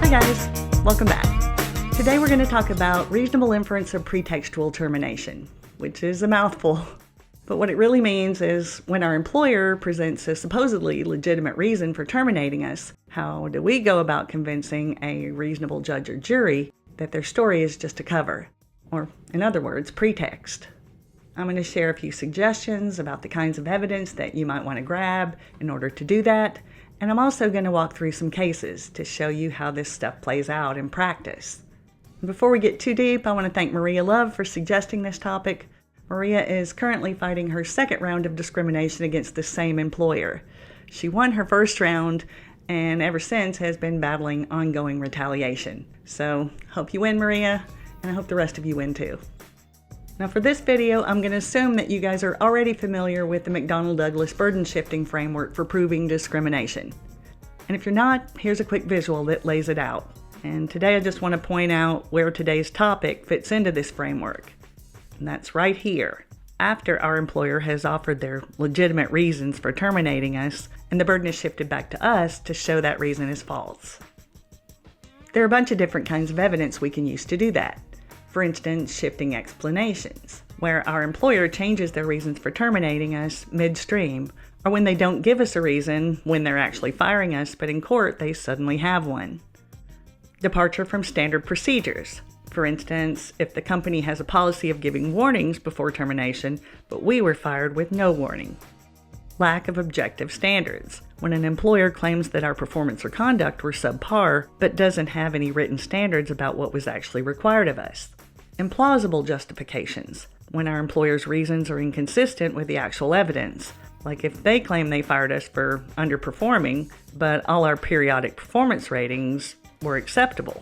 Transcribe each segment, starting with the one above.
guys, welcome back. Today we're going to talk about reasonable inference of pretextual termination, which is a mouthful. But what it really means is when our employer presents a supposedly legitimate reason for terminating us, how do we go about convincing a reasonable judge or jury that their story is just a cover? Or, in other words, pretext. I'm going to share a few suggestions about the kinds of evidence that you might want to grab in order to do that. And I'm also going to walk through some cases to show you how this stuff plays out in practice. Before we get too deep, I want to thank Maria Love for suggesting this topic. Maria is currently fighting her second round of discrimination against the same employer. She won her first round and ever since has been battling ongoing retaliation. So, hope you win, Maria, and I hope the rest of you win too. Now for this video, I'm going to assume that you guys are already familiar with the McDonald-Douglas burden shifting framework for proving discrimination. And if you're not, here's a quick visual that lays it out. And today I just want to point out where today's topic fits into this framework. And that's right here, after our employer has offered their legitimate reasons for terminating us, and the burden is shifted back to us to show that reason is false. There are a bunch of different kinds of evidence we can use to do that. For instance, shifting explanations, where our employer changes their reasons for terminating us midstream, or when they don't give us a reason when they're actually firing us, but in court they suddenly have one. Departure from standard procedures. For instance, if the company has a policy of giving warnings before termination, but we were fired with no warning. Lack of objective standards, when an employer claims that our performance or conduct were subpar, but doesn't have any written standards about what was actually required of us. Implausible justifications, when our employer's reasons are inconsistent with the actual evidence, like if they claim they fired us for underperforming, but all our periodic performance ratings were acceptable.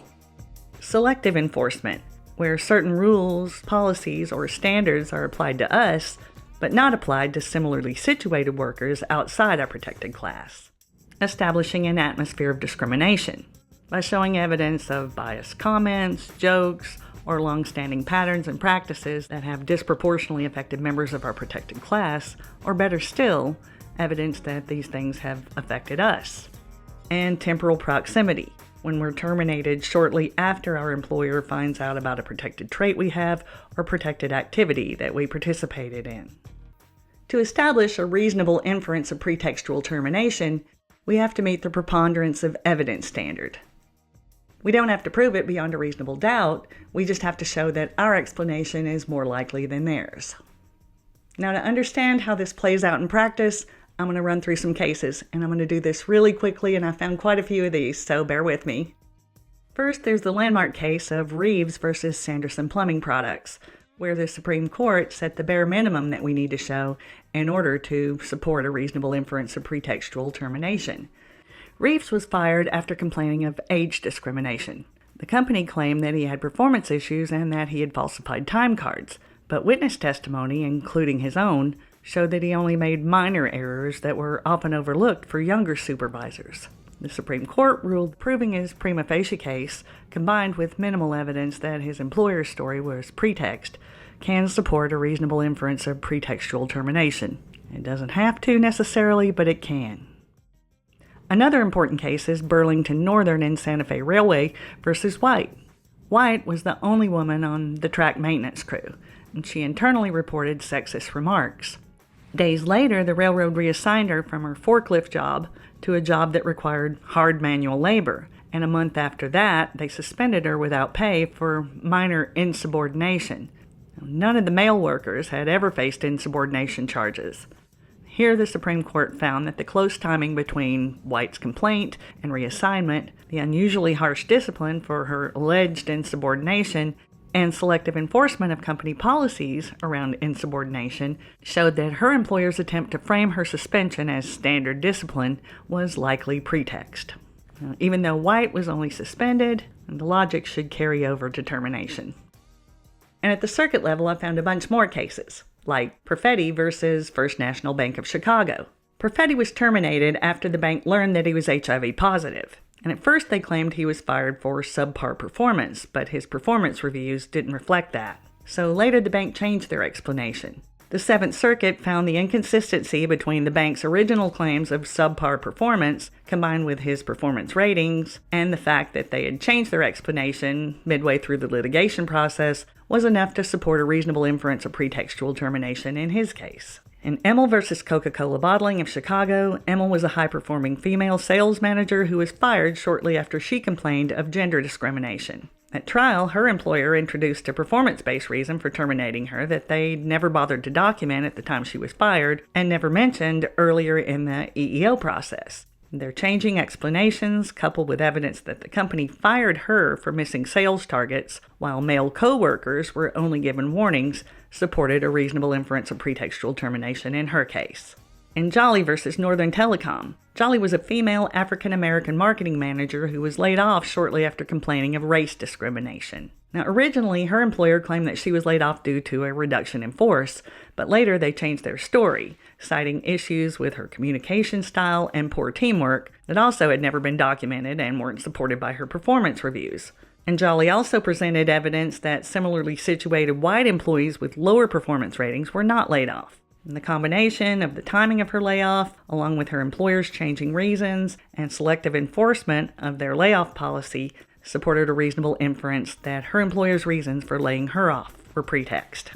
Selective enforcement, where certain rules, policies, or standards are applied to us, but not applied to similarly situated workers outside our protected class. Establishing an atmosphere of discrimination, by showing evidence of biased comments, jokes, or long-standing patterns and practices that have disproportionately affected members of our protected class, or better still, evidence that these things have affected us. And temporal proximity, when we're terminated shortly after our employer finds out about a protected trait we have or protected activity that we participated in. To establish a reasonable inference of pretextual termination, we have to meet the preponderance of evidence standard. We don't have to prove it beyond a reasonable doubt, we just have to show that our explanation is more likely than theirs. Now, to understand how this plays out in practice, I'm going to run through some cases, and I'm going to do this really quickly, and I found quite a few of these, so bear with me. First, there's the landmark case of Reeves versus Sanderson plumbing products, where the Supreme Court set the bare minimum that we need to show in order to support a reasonable inference of pretextual termination. Reeves was fired after complaining of age discrimination. The company claimed that he had performance issues and that he had falsified time cards, but witness testimony, including his own, showed that he only made minor errors that were often overlooked for younger supervisors. The Supreme Court ruled proving his prima facie case, combined with minimal evidence that his employer's story was pretext, can support a reasonable inference of pretextual termination. It doesn't have to necessarily, but it can. Another important case is Burlington Northern and Santa Fe Railway versus White. White was the only woman on the track maintenance crew, and she internally reported sexist remarks. Days later, the railroad reassigned her from her forklift job to a job that required hard manual labor, and a month after that, they suspended her without pay for minor insubordination. None of the male workers had ever faced insubordination charges. Here, the Supreme Court found that the close timing between White's complaint and reassignment, the unusually harsh discipline for her alleged insubordination, and selective enforcement of company policies around insubordination showed that her employer's attempt to frame her suspension as standard discipline was likely pretext. Even though White was only suspended, the logic should carry over to termination. And at the circuit level, I found a bunch more cases, like Perfetti versus First National Bank of Chicago. Perfetti was terminated after the bank learned that he was HIV positive. And at first they claimed he was fired for subpar performance, but his performance reviews didn't reflect that. So later the bank changed their explanation. The Seventh Circuit found the inconsistency between the bank's original claims of subpar performance, combined with his performance ratings, and the fact that they had changed their explanation midway through the litigation process, was enough to support a reasonable inference of pretextual termination in his case. In Emmel versus Coca-Cola Bottling of Chicago, Emmel was a high-performing female sales manager who was fired shortly after she complained of gender discrimination. At trial, her employer introduced a performance-based reason for terminating her that they'd never bothered to document at the time she was fired and never mentioned earlier in the EEO process. Their changing explanations, coupled with evidence that the company fired her for missing sales targets while male co-workers were only given warnings, supported a reasonable inference of pretextual termination in her case. In Jolly versus Northern Telecom, Jolly was a female African-American marketing manager who was laid off shortly after complaining of race discrimination. Now, originally, her employer claimed that she was laid off due to a reduction in force, but later they changed their story, citing issues with her communication style and poor teamwork that also had never been documented and weren't supported by her performance reviews. And Jolly also presented evidence that similarly situated white employees with lower performance ratings were not laid off. And the combination of the timing of her layoff, along with her employer's changing reasons and selective enforcement of their layoff policy, supported a reasonable inference that her employer's reasons for laying her off were pretext.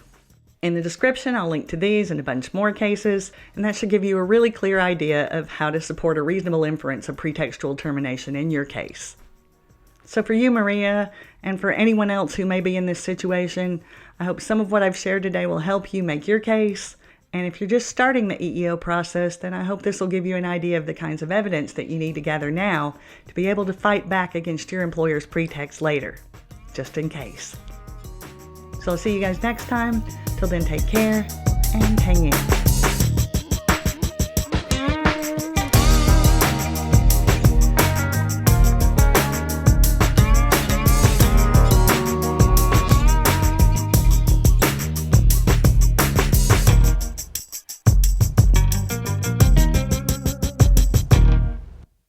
In the description, I'll link to these and a bunch more cases, and that should give you a really clear idea of how to support a reasonable inference of pretextual termination in your case. So for you, Maria, and for anyone else who may be in this situation, I hope some of what I've shared today will help you make your case. And if you're just starting the EEO process, then I hope this will give you an idea of the kinds of evidence that you need to gather now to be able to fight back against your employer's pretext later, just in case. So I'll see you guys next time. Till then, take care and hang in.